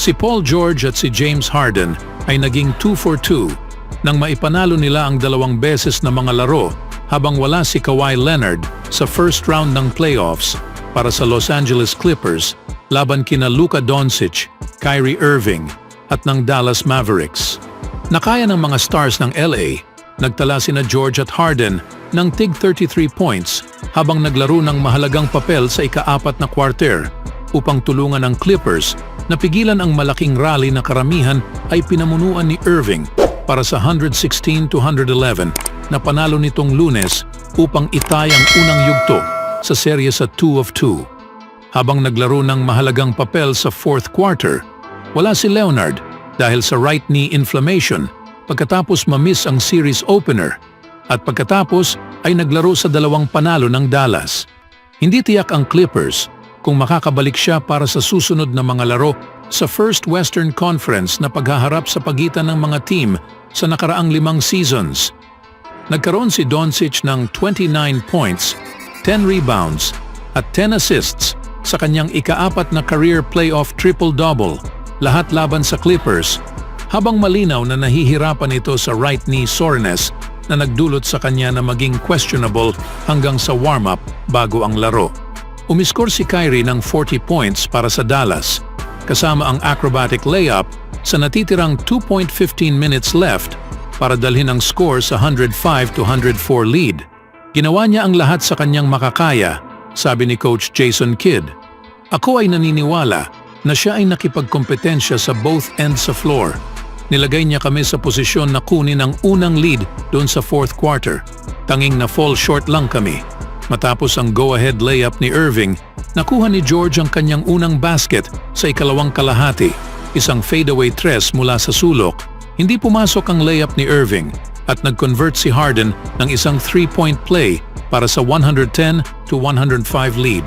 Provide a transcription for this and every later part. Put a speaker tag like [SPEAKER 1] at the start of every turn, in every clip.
[SPEAKER 1] Si Paul George at si James Harden ay naging 2 for 2 nang maipanalo nila ang 2 beses na mga laro habang wala si Kawhi Leonard sa first round ng playoffs para sa Los Angeles Clippers laban kina Luka Doncic, Kyrie Irving at ng Dallas Mavericks. Nakaya ng mga stars ng LA, nagtala sina George at Harden ng tig 33 points habang naglaro ng mahalagang papel sa ika-4 na quarter upang tulungan ng Clippers na pigilan ang malaking rally na karamihan ay pinamunuan ni Irving para sa 116-111 na panalo nitong Lunes upang itay ang unang yugto sa serye sa 2 of 2. Habang naglaro ng mahalagang papel sa fourth quarter, wala si Leonard dahil sa right knee inflammation pagkatapos ma-miss ang series opener at pagkatapos ay naglaro sa 2 panalo ng Dallas. Hindi tiyak ang Clippers kung makakabalik siya para sa susunod na mga laro sa First Western Conference na paghaharap sa pagitan ng mga team sa nakaraang 5 seasons. Nagkaroon si Doncic ng 29 points, 10 rebounds at 10 assists sa kanyang ika-4 na career playoff triple-double, lahat laban sa Clippers, habang malinaw na nahihirapan ito sa right knee soreness na nagdulot sa kanya na maging questionable hanggang sa warm-up bago ang laro. Umiskor si Kyrie ng 40 points para sa Dallas, kasama ang acrobatic layup sa natitirang 2.15 minutes left para dalhin ang score sa 105-104 lead. Ginawa niya ang lahat sa kanyang makakaya, sabi ni Coach Jason Kidd. Ako ay naniniwala na siya ay nakipagkompetensya sa both ends sa floor. Nilagay niya kami sa posisyon na kunin ang unang lead doon sa fourth quarter. Tanging na fall short lang kami. Matapos ang go-ahead layup ni Irving, nakuha ni George ang kanyang unang basket sa ikalawang kalahati, isang fadeaway tres mula sa sulok. Hindi pumasok ang layup ni Irving at nag-convert si Harden ng isang 3-point play para sa 110-105 lead.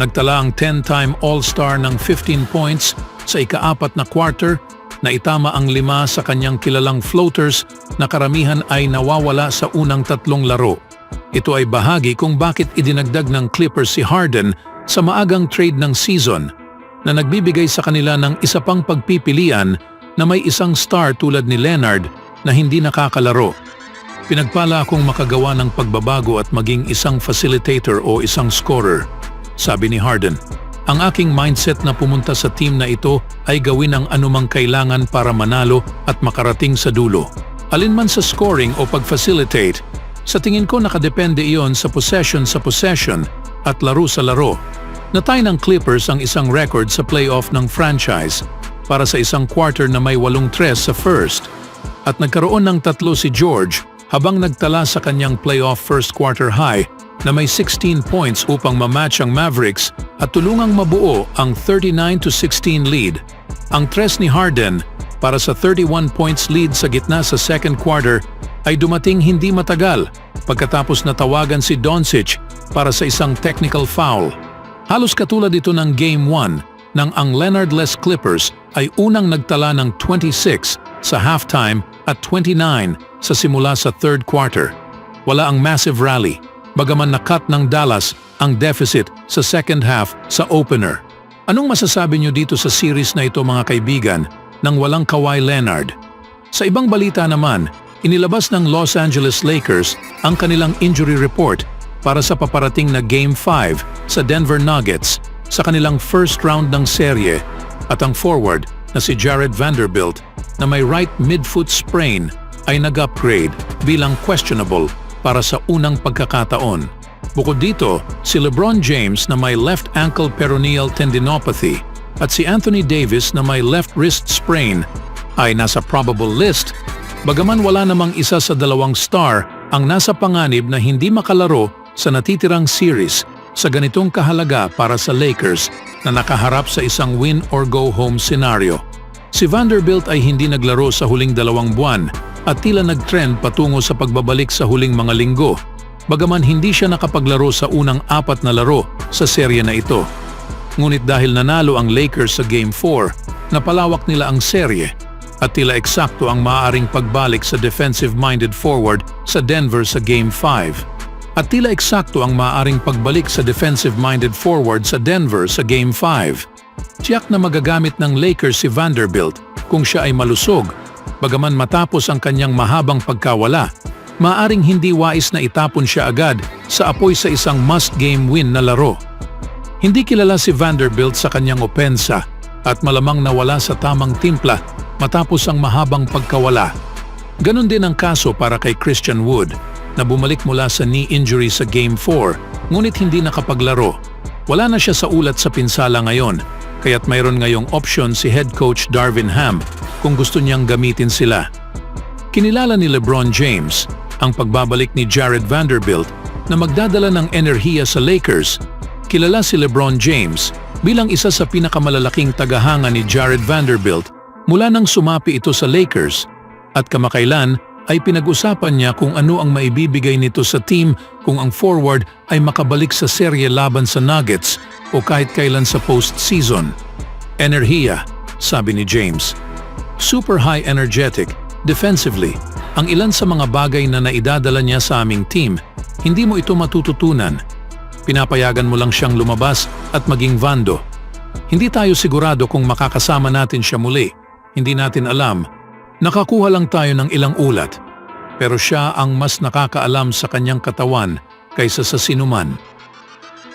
[SPEAKER 1] Nagtala ang 10-time All-Star ng 15 points sa ika-4 na quarter na itama ang 5 sa kanyang kilalang floaters na karamihan ay nawawala sa unang 3 laro. Ito ay bahagi kung bakit idinagdag ng Clippers si Harden sa maagang trade ng season na nagbibigay sa kanila ng isa pang pagpipilian na may isang star tulad ni Leonard na hindi nakakalaro. Pinagpala akong makagawa ng pagbabago at maging isang facilitator o isang scorer, sabi ni Harden. Ang aking mindset na pumunta sa team na ito ay gawin ang anumang kailangan para manalo at makarating sa dulo. Alinman sa scoring o pag-facilitate, sa tingin ko nakadepende iyon sa possession at laro sa laro. Natay ng Clippers ang isang record sa playoff ng franchise para sa isang quarter na may 8 tres sa first at nagkaroon ng 3 si George habang nagtala sa kanyang playoff first quarter high na may 16 points upang mamatch ang Mavericks at tulungang mabuo ang 39-16 lead. Ang tres ni Harden para sa 31 points lead sa gitna sa second quarter ay dumating hindi matagal pagkatapos natawagan si Doncic para sa isang technical foul. Halos katulad ito ng Game 1 nang ang Leonard-less Clippers ay unang nagtala ng 26 sa halftime at 29 sa simula sa third quarter. Wala ang massive rally, bagaman nakat ng Dallas ang deficit sa second half sa opener. Anong masasabi niyo dito sa series na ito mga kaibigan nang walang Kawhi Leonard? Sa ibang balita naman, inilabas ng Los Angeles Lakers ang kanilang injury report para sa paparating na Game 5 sa Denver Nuggets sa kanilang first round ng serye at ang forward na si Jared Vanderbilt na may right midfoot sprain ay nag-upgrade bilang questionable para sa unang pagkakataon. Bukod dito, si LeBron James na may left ankle peroneal tendinopathy at si Anthony Davis na may left wrist sprain ay nasa probable list. Bagaman wala namang isa sa 2 star ang nasa panganib na hindi makalaro sa natitirang series sa ganitong kahalaga para sa Lakers na nakaharap sa isang win-or-go-home scenario. Si Vanderbilt ay hindi naglaro sa huling 2 buwan at tila nag-trend patungo sa pagbabalik sa huling mga linggo, bagaman hindi siya nakapaglaro sa unang 4 na laro sa serye na ito. Ngunit dahil nanalo ang Lakers sa Game 4, napalawak nila ang serye at tila eksakto ang maaaring pagbalik sa defensive-minded forward sa Denver sa Game 5. At tila eksakto ang maaaring pagbalik sa defensive-minded forward sa Denver sa Game 5. Tiyak na magagamit ng Lakers si Vanderbilt kung siya ay malusog. Bagaman matapos ang kanyang mahabang pagkawala, maaring hindi wais na itapon siya agad sa apoy sa isang must-game win na laro. Hindi kilala si Vanderbilt sa kanyang opensa at malamang nawala sa tamang timpla matapos ang mahabang pagkawala. Ganon din ang kaso para kay Christian Wood na bumalik mula sa knee injury sa Game 4 ngunit hindi nakapaglaro. Wala na siya sa ulat sa pinsala ngayon kaya't mayroon ngayong option si head coach Darvin Ham kung gusto niyang gamitin sila. Kinilala ni LeBron James ang pagbabalik ni Jared Vanderbilt na magdadala ng enerhiya sa Lakers. Kilala si LeBron James bilang isa sa pinakamalalaking tagahanga ni Jared Vanderbilt mula nang sumapi ito sa Lakers at kamakailan ay pinag-usapan niya kung ano ang maibibigay nito sa team kung ang forward ay makabalik sa serye laban sa Nuggets o kahit kailan sa postseason. Enerhiya, sabi ni James. Super high energetic, defensively, ang ilan sa mga bagay na naidadala niya sa aming team, hindi mo ito matututunan. Pinapayagan mo lang siyang lumabas at maging Vando. Hindi tayo sigurado kung makakasama natin siya muli. Hindi natin alam. Nakakuha lang tayo ng ilang ulat, pero siya ang mas nakakaalam sa kanyang katawan kaysa sa sinuman.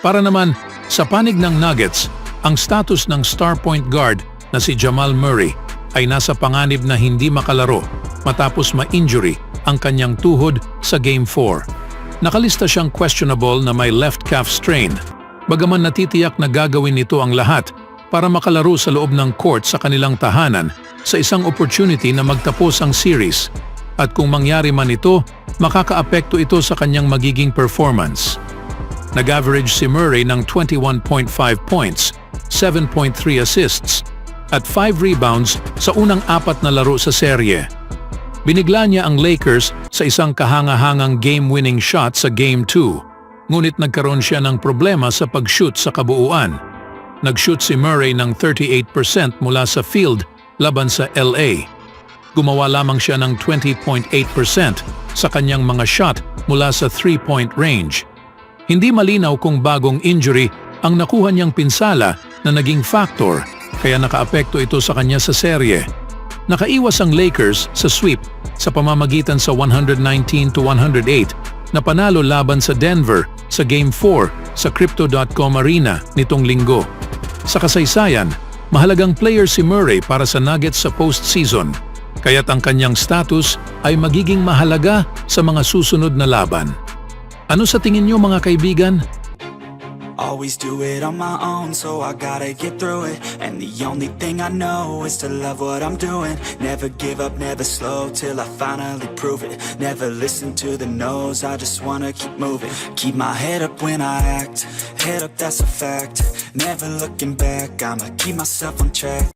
[SPEAKER 1] Para naman, sa panig ng Nuggets, ang status ng star point guard na si Jamal Murray ay nasa panganib na hindi makalaro matapos ma-injury ang kanyang tuhod sa Game 4. Nakalista siyang questionable na may left calf strain, bagaman natitiyak na gagawin nito ang lahat para makalaro sa loob ng court sa kanilang tahanan sa isang opportunity na magtapos ang series. At kung mangyari man ito, makakaapekto ito sa kanyang magiging performance. Nag-average si Murray ng 21.5 points, 7.3 assists, at 5 rebounds sa unang 4 na laro sa serye. Binigla niya ang Lakers sa isang kahanga-hangang game-winning shot sa Game 2, ngunit nagkaroon siya ng problema sa pag-shoot sa kabuuan. Nag-shoot si Murray ng 38% mula sa field laban sa LA. Gumawa lamang siya ng 20.8% sa kanyang mga shot mula sa 3-point range. Hindi malinaw kung bagong injury ang nakuha niyang pinsala na naging factor kaya nakaapekto ito sa kanya sa serye. Nakaiwas ang Lakers sa sweep sa pamamagitan sa 119-108 na panalo laban sa Denver sa Game 4 sa Crypto.com Arena nitong linggo. Sa kasaysayan, mahalagang player si Murray para sa Nuggets sa postseason, kaya't ang kanyang status ay magiging mahalaga sa mga susunod na laban. Ano sa tingin niyo mga kaibigan?
[SPEAKER 2] Always do it on my own, so I gotta get through it. And the only thing I know is to love what I'm doing. Never give up, never slow, till I finally prove it. Never listen to the no's, I just wanna keep moving. Keep my head up when I act, head up that's a fact. Never looking back, I'ma keep myself on track.